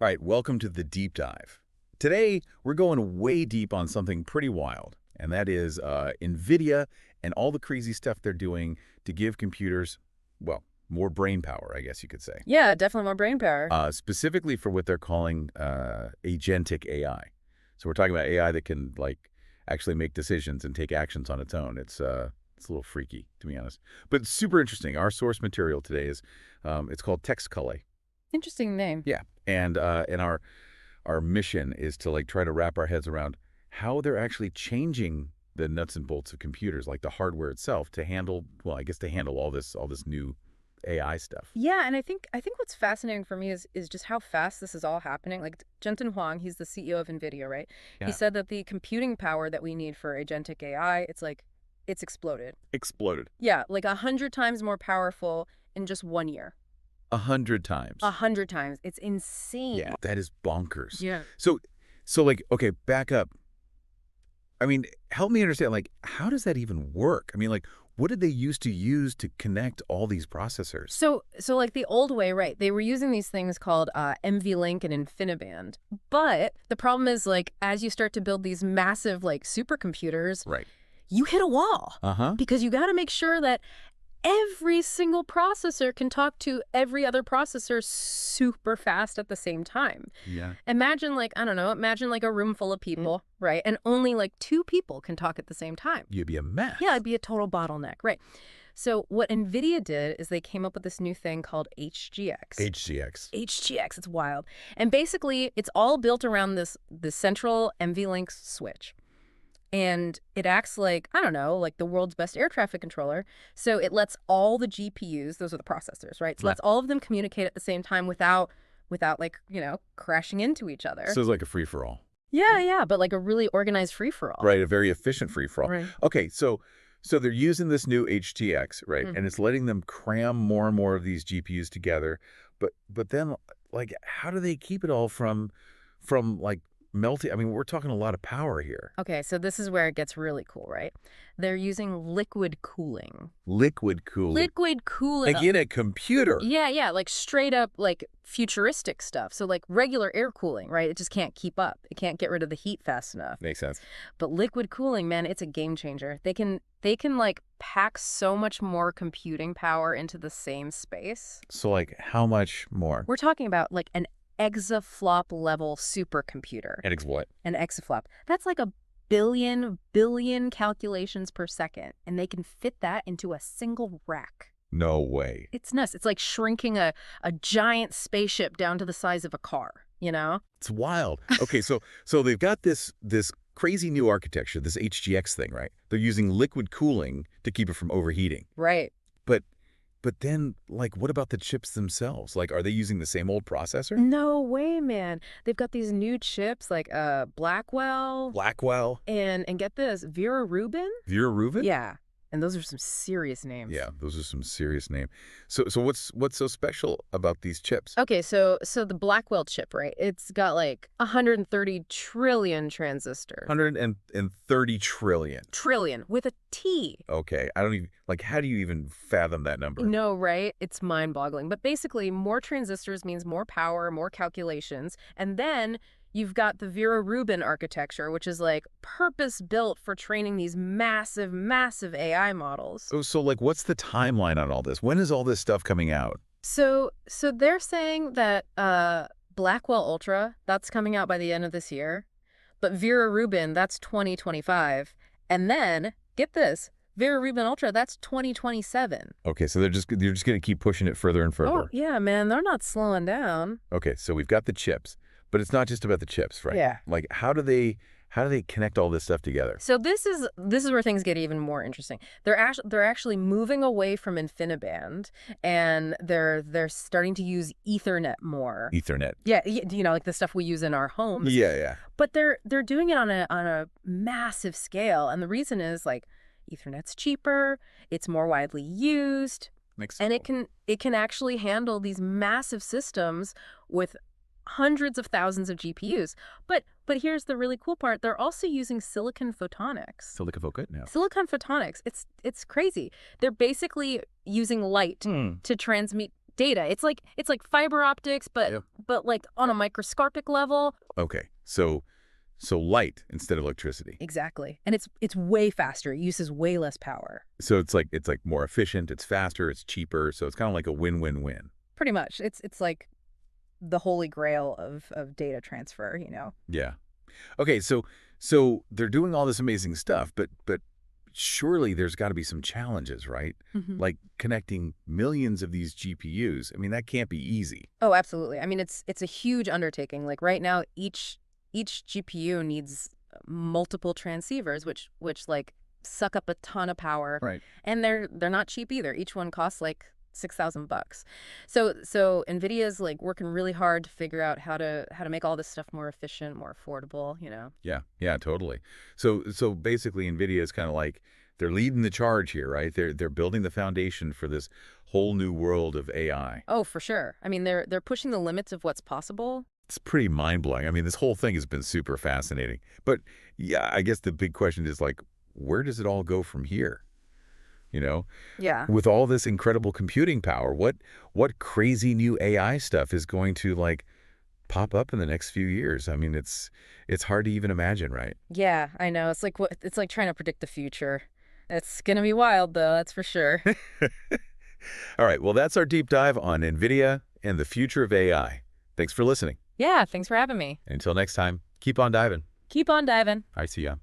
All right, welcome to the deep dive. Today, we're going way deep on something pretty wild, and that is NVIDIA and all the crazy stuff they're doing to give computers, well, more brain power, I guess you could say. Yeah, definitely more brain power. Specifically for what they're calling agentic AI. So we're talking about AI that can, like, actually make decisions and take actions on its own. It's a little freaky, to be honest. But it's super interesting. Our source material today is, it's called TextCulé. Interesting name. Yeah, and our mission is to like try to wrap our heads around how they're actually changing the nuts and bolts of computers, like the hardware itself, to handle, well, I guess to handle all this new AI stuff. Yeah, and I think what's fascinating for me is just how fast this is all happening. Like Jensen Huang, he's the CEO of NVIDIA, right? Yeah. He said that the computing power that we need for agentic AI, it's exploded. Exploded. Yeah, like 100 times more powerful in just 1 year. 100 times. 100 times. It's insane. Yeah, that is bonkers. Yeah. So like, okay, back up. I mean, help me understand, like, how does that even work? I mean, like, what did they used to use to connect all these processors? So like the old way, right? They were using these things called MVLink and InfiniBand. But the problem is, like, as you start to build these massive, like, supercomputers, Right. you hit a wall. Because you got to make sure that every single processor can talk to every other processor super fast at the same time. Yeah. Imagine, like, I don't know, imagine like a room full of people, right? And only like 2 people can talk at the same time. You'd be a mess. Yeah, it'd be a total bottleneck, right? So what NVIDIA did is they came up with this new thing called HGX. HGX, it's wild. And basically, it's all built around this central NVLink switch. And it acts like, I don't know, like the world's best air traffic controller. So it lets all the GPUs, those are the processors, right? So it lets all of them communicate at the same time without like, you know, crashing into each other. So it's like a free-for-all. Yeah, but like a really organized free-for-all. Right, a very efficient free-for-all. Right. Okay, so they're using this new HTX, right? And it's letting them cram more and more of these GPUs together. But then, like, how do they keep it all from like, melting? I mean, we're talking a lot of power here. Okay, so this is where it gets really cool, right? They're using liquid cooling. Liquid cooling. Liquid cooling. Like in a computer. Yeah, like straight up, like, futuristic stuff. So like regular air cooling, right? It just can't keep up. It can't get rid of the heat fast enough. Makes sense. But liquid cooling, man, it's a game changer. They can like pack so much more computing power into the same space. So like, how much more? We're talking about like an exaflop level supercomputer. And what? An exaflop. That's like a billion calculations per second. And they can fit that into a single rack. No way. It's nuts. It's like shrinking a giant spaceship down to the size of a car, you know? It's wild. Okay, so they've got this crazy new architecture, this HGX thing, right? They're using liquid cooling to keep it from overheating. Right. But then, like, what about the chips themselves? Like, are they using the same old processor? No way, man. They've got these new chips like Blackwell. Blackwell? And get this, Vera Rubin? Vera Rubin? Yeah. And those are some serious names. Yeah, those are some serious names. So what's so special about these chips? Okay, so the Blackwell chip, right? It's got like 130 trillion transistors. 130 trillion. Trillion with a T. Okay, I don't even, like, how do you even fathom that number? No, right? It's mind-boggling. But basically, more transistors means more power, more calculations, and then you've got the Vera Rubin architecture, which is like purpose-built for training these massive AI models. So like, what's the timeline on all this? When is all this stuff coming out? So they're saying that Blackwell Ultra, that's coming out by the end of this year. But Vera Rubin, that's 2025. And then, get this, Vera Rubin Ultra, that's 2027. Okay, so you're just going to keep pushing it further and further. Oh, yeah, man, they're not slowing down. Okay, so we've got the chips. But it's not just about the chips, right? Yeah. Like, how do they connect all this stuff together? So this is where things get even more interesting. They're actually moving away from InfiniBand, and they're starting to use Ethernet more. Ethernet. Yeah, you know, like the stuff we use in our homes. Yeah. But they're doing it on a massive scale, and the reason is, like, Ethernet's cheaper, it's more widely used, and it can actually handle these massive systems with hundreds of thousands of GPUs. But here's the really cool part. They're also using silicon photonics. Silicon photonics. It's crazy. They're basically using light to transmit data. It's like fiber optics, but Yep. but like on a microscopic level. Okay, so light instead of electricity. Exactly. And it's way faster. It uses way less power. So it's like more efficient, it's faster, it's cheaper, so it's kind of like a win-win-win. Pretty much. It's like the holy grail of data transfer, Yeah. Okay, so they're doing all this amazing stuff, but surely there's got to be some challenges, right? Like connecting millions of these GPUs. I mean, that can't be easy. Oh, absolutely. I mean, it's a huge undertaking. Like right now, each GPU needs multiple transceivers, which like suck up a ton of power. Right. And they're not cheap either. Each one costs like $6,000. So NVIDIA's like working really hard to figure out how to make all this stuff more efficient, more affordable, Yeah, totally. So basically NVIDIA is kind of like they're leading the charge here, right? They're building the foundation for this whole new world of AI. Oh, for sure. I mean, they're pushing the limits of what's possible. It's pretty mind-blowing. I mean, this whole thing has been super fascinating. But yeah, I guess the big question is like, where does it all go from here? Yeah. With all this incredible computing power, what crazy new AI stuff is going to like pop up in the next few years? I mean, it's hard to even imagine, right? Yeah, I know. It's like trying to predict the future. It's gonna be wild, though. That's for sure. All right, well, that's our deep dive on NVIDIA and the future of AI. Thanks for listening. Yeah, thanks for having me. Until next time, keep on diving. Keep on diving. I see ya.